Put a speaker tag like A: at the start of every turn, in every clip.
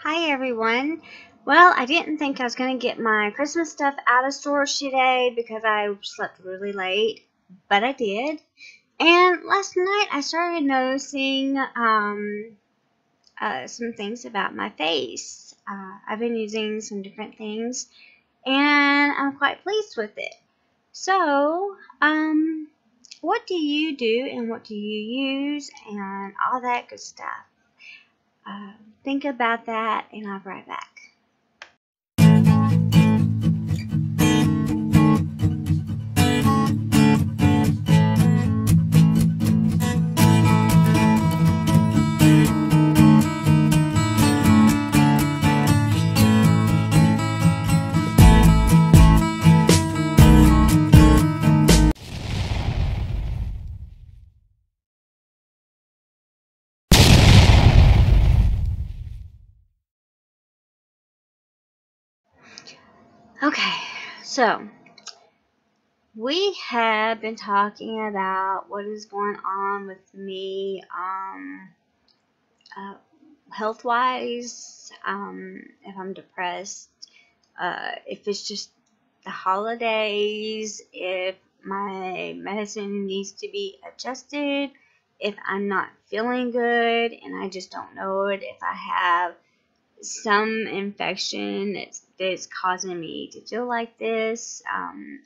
A: Hi everyone. Well, I didn't think I was going to get my Christmas stuff out of storage today because I slept really late, but I did. And last night I started noticing some things about my face. I've been using some different things and I'm quite pleased with it. So, what do you do and what do you use and all that good stuff? Think about that and I'll be right back. Okay, so we have been talking about what is going on with me, health-wise, if I'm depressed, if it's just the holidays, if my medicine needs to be adjusted, if I'm not feeling good and I just don't know it, if I have some infection that's causing me to feel like this,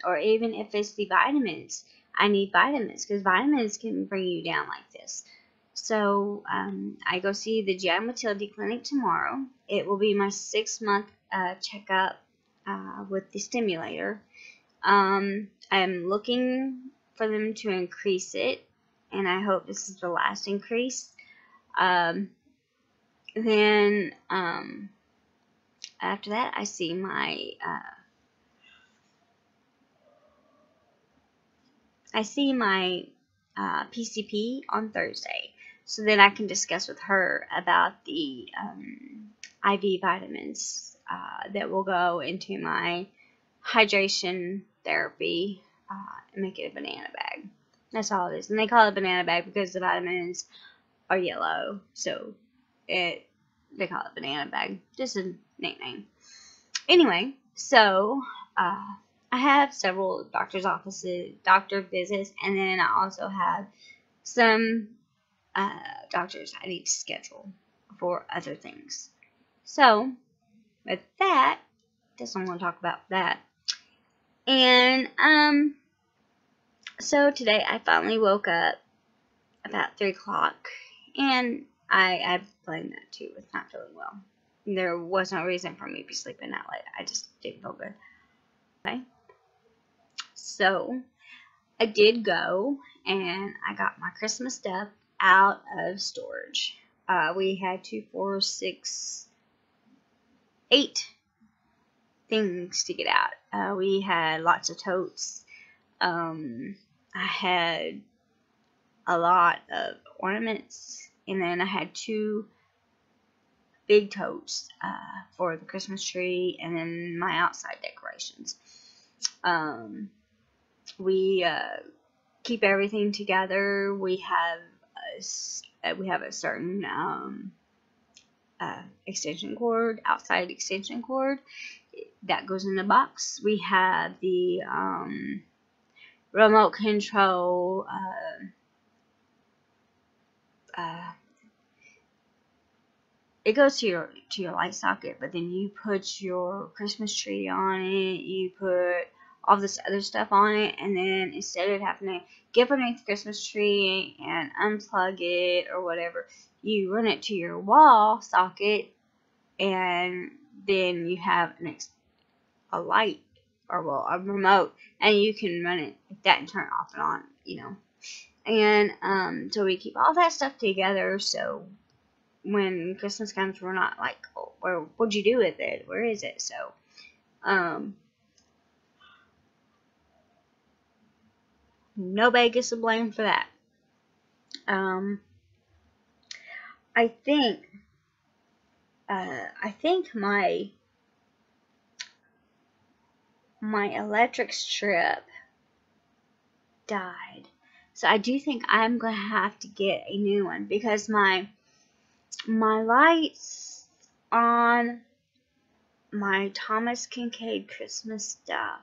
A: or even if it's the vitamins. I need vitamins because vitamins can bring you down like this. So I go see the GI Motility Clinic tomorrow. It will be my 6-month checkup with the stimulator. I'm looking for them to increase it, and I hope this is the last increase. Then after that, I see my PCP on Thursday, so then I can discuss with her about the IV vitamins that will go into my hydration therapy and make it a banana bag. That's all it is, and they call it a banana bag because the vitamins are yellow, so they call it banana bag. Just a nickname. Anyway, so I have several doctor's offices, doctor visits, and then I also have some doctors I need to schedule for other things. So with that, just I'm going to talk about that. And so today I finally woke up about 3 o'clock, and I blame that too with not feeling well. There was no reason for me to be sleeping that late. I just didn't feel good. Okay. So I did go and I got my Christmas stuff out of storage. We had 2, 4, 6, 8 things to get out. We had lots of totes. I had a lot of ornaments, and then I had 2 big totes for the Christmas tree, and then my outside decorations. We keep everything together. We have a certain extension cord, outside extension cord that goes in the box. We have the remote control. It goes to your light socket, but then you put your Christmas tree on it, you put all this other stuff on it, and then instead of having to get underneath the Christmas tree and unplug it or whatever, you run it to your wall socket, and then you have a light, or well, a remote, and you can run it like that and turn it off and on, you know. And so we keep all that stuff together, so when Christmas comes, we're not like, oh, what'd you do with it? Where is it? So, nobody gets to blame for that. I think my electric strip died. So I do think I'm gonna have to get a new one because my lights on my Thomas Kincaid Christmas stuff.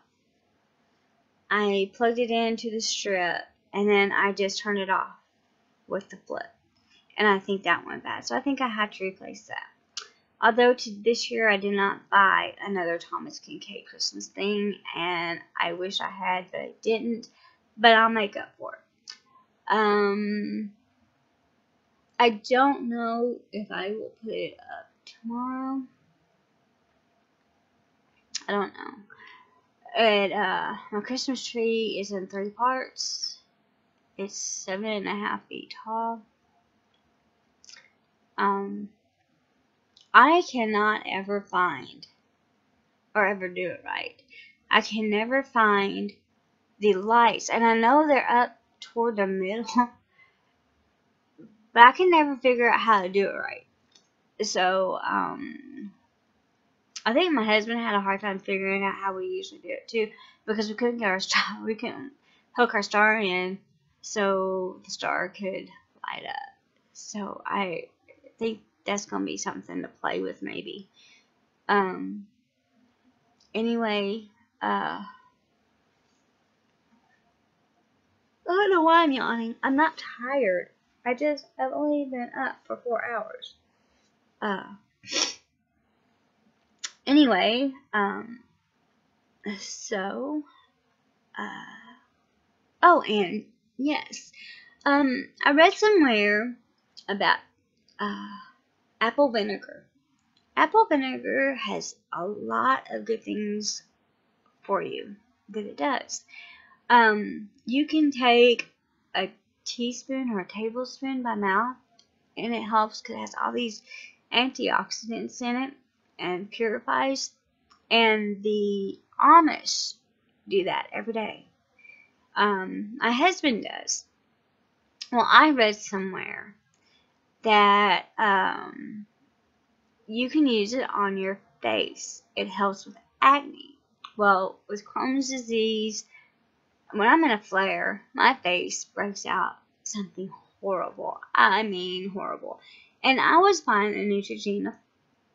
A: I plugged it into the strip, and then I just turned it off with the flip. And I think that went bad. So I think I had to replace that. Although this year I did not buy another Thomas Kincaid Christmas thing, and I wish I had, but I didn't. But I'll make up for it. I don't know if I will put it up tomorrow. I don't know. My Christmas tree is in 3 parts. It's 7.5 feet tall. I cannot ever find, or ever do it right. I can never find the lights, and I know they're up toward the middle, but I can never figure out how to do it right. So, I think my husband had a hard time figuring out how we usually do it too, because we couldn't get our star, we couldn't hook our star in so the star could light up. So I think that's gonna be something to play with maybe. Anyway, I don't know why I'm yawning. I'm not tired. I've only been up for 4 hours. Anyway, oh, and yes, I read somewhere about, apple vinegar. Apple vinegar has a lot of good things for you that it does. You can take a teaspoon or a tablespoon by mouth, and it helps because it has all these antioxidants in it and purifies. And the Amish do that every day. My husband does. Well, I read somewhere that you can use it on your face. It helps with acne. Well, with Crohn's disease, when I'm in a flare, my face breaks out something horrible. I mean horrible. And I was buying a Neutrogena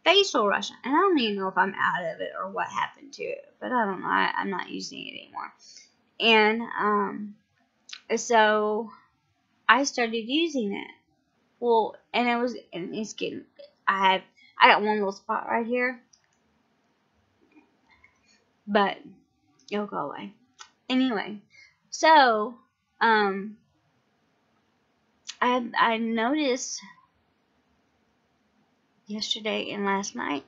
A: facial lotion, and I don't even know if I'm out of it or what happened to it, but I don't know. I'm not using it anymore. And so I started using it. Well, and it's getting, I got one little spot right here, but it'll go away. Anyway, so I noticed yesterday and last night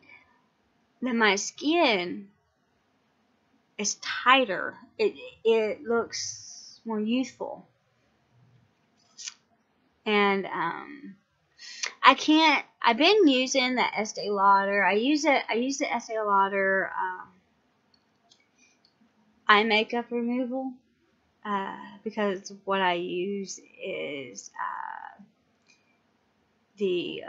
A: that my skin is tighter. It looks more youthful. And I've been using the Estee Lauder. I use the Estee Lauder eye makeup removal because what I use is the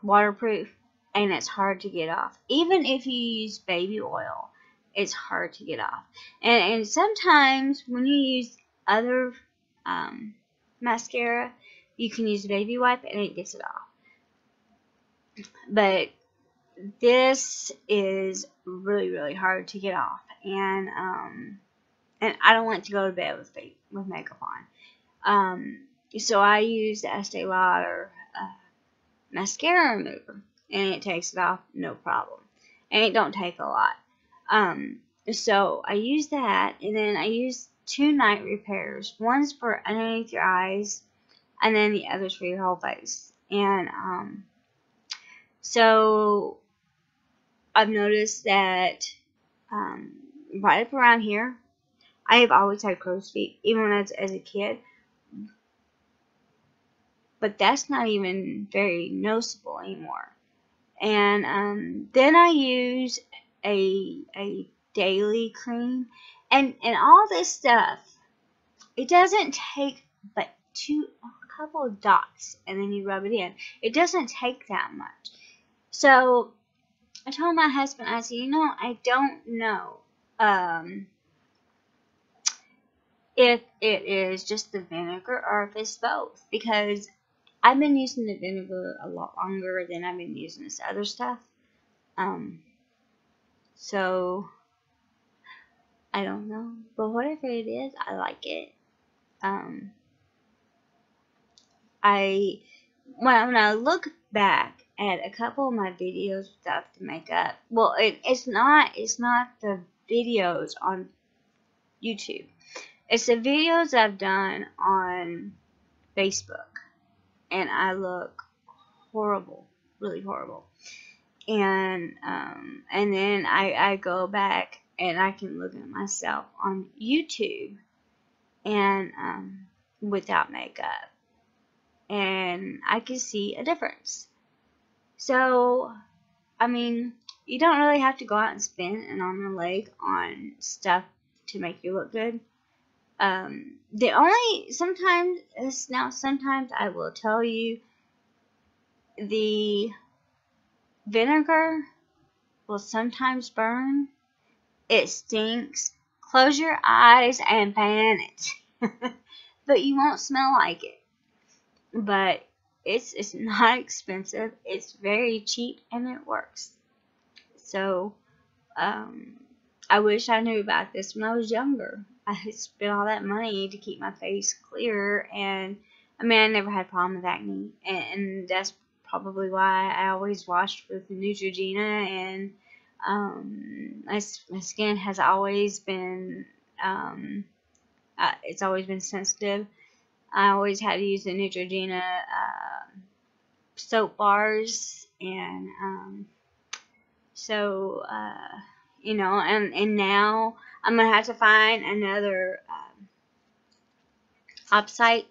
A: waterproof, and it's hard to get off. Even if you use baby oil, it's hard to get off. And sometimes when you use other mascara, you can use baby wipe and it gets it off. But this is really, really hard to get off, and I don't want to go to bed with makeup on. So I use the Estee Lauder mascara remover, and it takes it off no problem, and it don't take a lot. So I use that, and then I use 2 night repairs. One's for underneath your eyes, and then the other's for your whole face. And so I've noticed that right up around here, I have always had crow's feet, even as a kid. But that's not even very noticeable anymore. And then I use a daily cream, and all this stuff, it doesn't take but a couple of dots, and then you rub it in. It doesn't take that much. So I told my husband, I said, I don't know if it is just the vinegar or if it's both, because I've been using the vinegar a lot longer than I've been using this other stuff. So I don't know, but whatever it is, I like it. When I look back at a couple of my videos without the makeup, well, it's not the videos on YouTube. It's the videos I've done on Facebook, and I look horrible, really horrible. And then I go back and I can look at myself on YouTube and without makeup, and I can see a difference. So, I mean, you don't really have to go out and spend an arm and a leg on stuff to make you look good. Sometimes I will tell you, the vinegar will sometimes burn. It stinks. Close your eyes and pan it. But you won't smell like it. But it's not expensive. It's very cheap and it works. So, I wish I knew about this when I was younger. I had spent all that money to keep my face clear, and I mean, I never had a problem with acne, and that's probably why I always washed with Neutrogena, and my skin has always been it's always been sensitive. I always had to use the Neutrogena soap bars, and so you know, and now I'm gonna have to find another opsite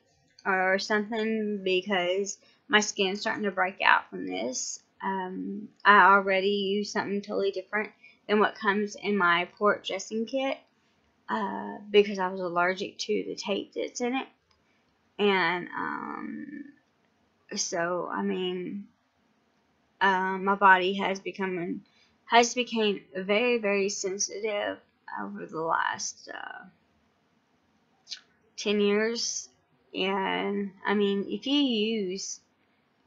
A: or something, because my skin's starting to break out from this. I already use something totally different than what comes in my port dressing kit, because I was allergic to the tape that's in it. And so I mean, my body has become very, very sensitive over the last 10 years. And I mean, if you use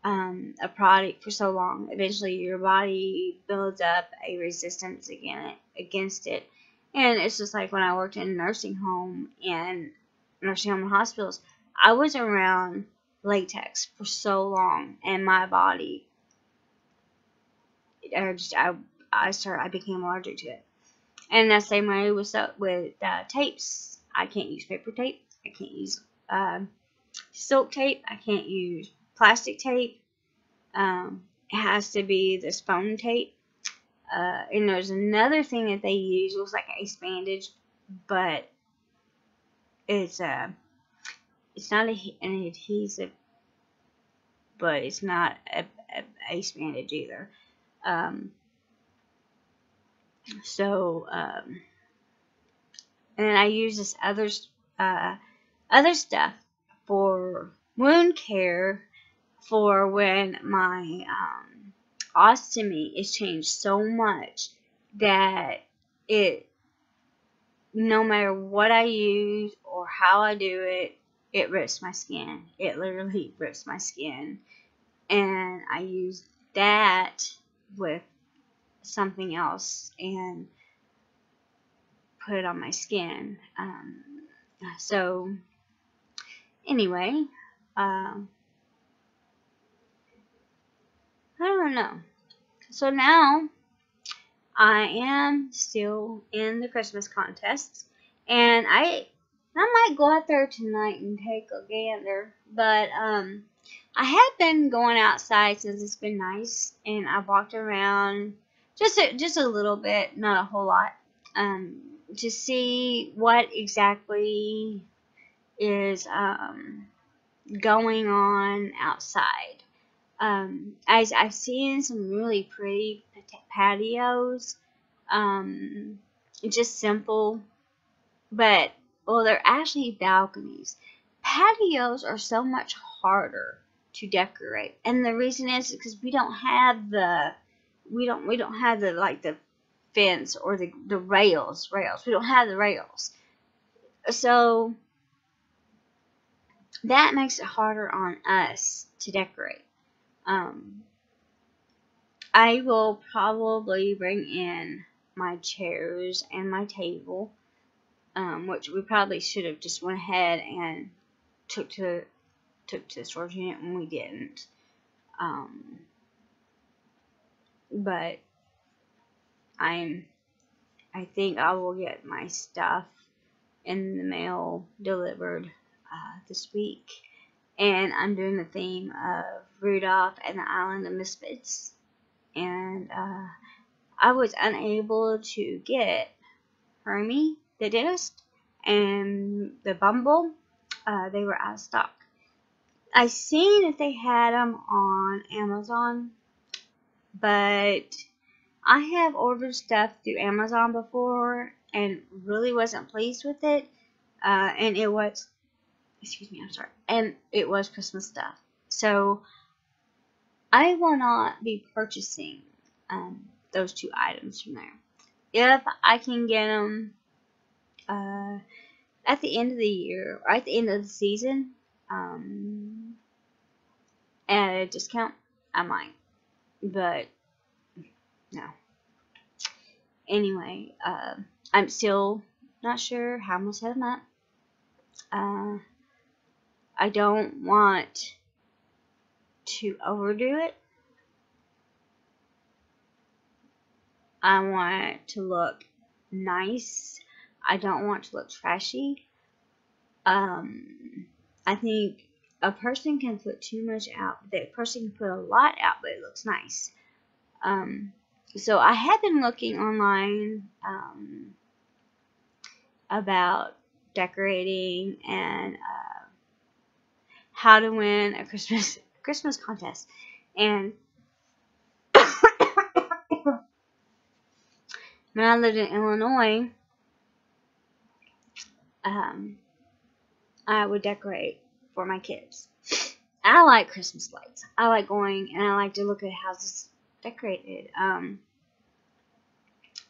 A: a product for so long, eventually your body builds up a resistance against it. And it's just like when I worked in a nursing home and hospitals, I was around latex for so long, and my body, I became allergic to it. And that same way with tapes. I can't use paper tape. I can't use silk tape. I can't use plastic tape. It has to be this foam tape. And there's another thing that they use. It was like an ace bandage, but it's not an adhesive, but it's not a ace bandage either. And then I use this other stuff for wound care, for when my ostomy is changed so much that no matter what I use or how I do it, it rips my skin. It literally rips my skin. And I use that with something else and put it on my skin. So anyway, I don't know. So now I am still in the Christmas contests, and I might go out there tonight and take a gander. But I have been going outside since it's been nice, and I walked around just a little bit, not a whole lot, to see what exactly is going on outside. I've seen some really pretty patios, just simple, but well, they're actually balconies. Patios are so much harder to decorate, and the reason is because we don't have the like the fence or the rails. We don't have the rails, so that makes it harder on us to decorate. I will probably bring in my chairs and my table, which we probably should have just went ahead and took to the storage unit when we didn't. But I think I will get my stuff in the mail delivered this week. And I'm doing the theme of Rudolph and the Island of Misfits. And I was unable to get Hermie, the dentist, and the Bumble. They were out of stock. I seen if they had them on Amazon, but I have ordered stuff through Amazon before and really wasn't pleased with it. And it was, excuse me, I'm sorry, and it was Christmas stuff. So I will not be purchasing those two items from there. If I can get them at the end of the year or at the end of the season at a discount, I might. But no. Anyway, I'm still not sure how I'm going to set them up. I don't want to overdo it. I want it to look nice. I don't want it to look trashy. I think a person can put too much out. That person can put a lot out, but it looks nice. So I have been looking online about decorating and how to win a Christmas contest. And when I lived in Illinois, I would decorate for my kids. I like Christmas lights. I like going and I like to look at houses decorated.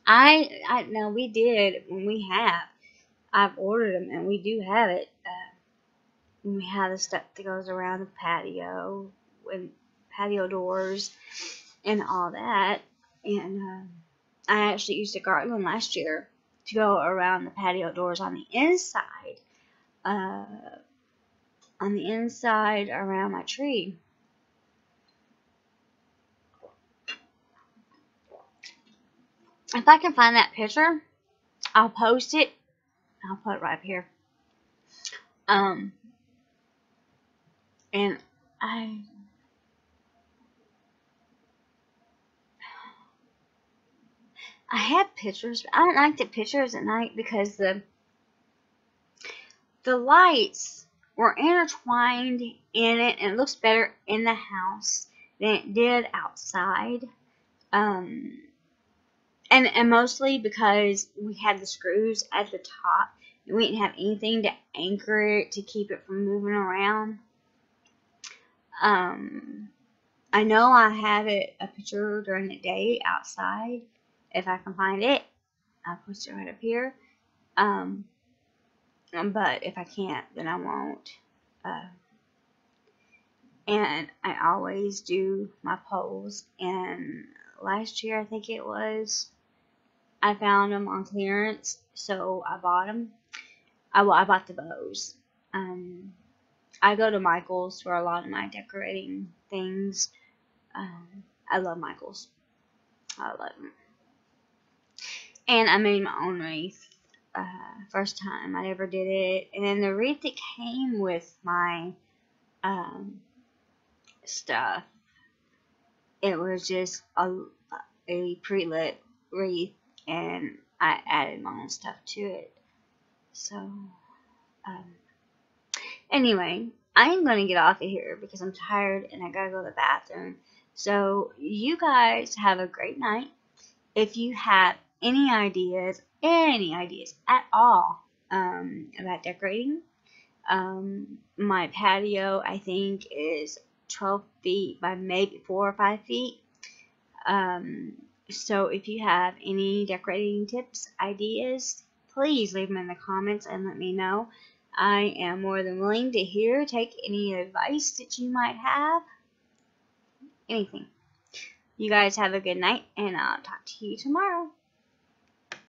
A: I know we did when we have. I've ordered them and we do have it. We have the stuff that goes around the patio and patio doors and all that. And I actually used a garland last year to go around the patio doors on the inside. Around my tree. If I can find that picture, I'll post it. I'll put it right up here. And I have pictures, but I don't like the pictures at night because the lights were intertwined in it, and it looks better in the house than it did outside. And mostly because we had the screws at the top, and we didn't have anything to anchor it to keep it from moving around. I know I have a picture during the day outside. If I can find it, I'll post it right up here. But if I can't, then I won't. And I always do my poles. And last year, I think it was, I found them on clearance, so I bought them. I bought the bows. I go to Michael's for a lot of my decorating things. I love Michael's. I love them. And I made my own wreath. First time I ever did it. And then the wreath that came with my stuff, it was just a pre-lit wreath, and I added my own stuff to it. So, anyway, I'm going to get off of here because I'm tired and I got to go to the bathroom. So, you guys have a great night. If you have any ideas at all about decorating, my patio, I think, is 12 feet by maybe 4 or 5 feet. So if you have any decorating tips, ideas, please leave them in the comments and let me know. I am more than willing to take any advice that you might have. Anything. You guys have a good night, and I'll talk to you tomorrow.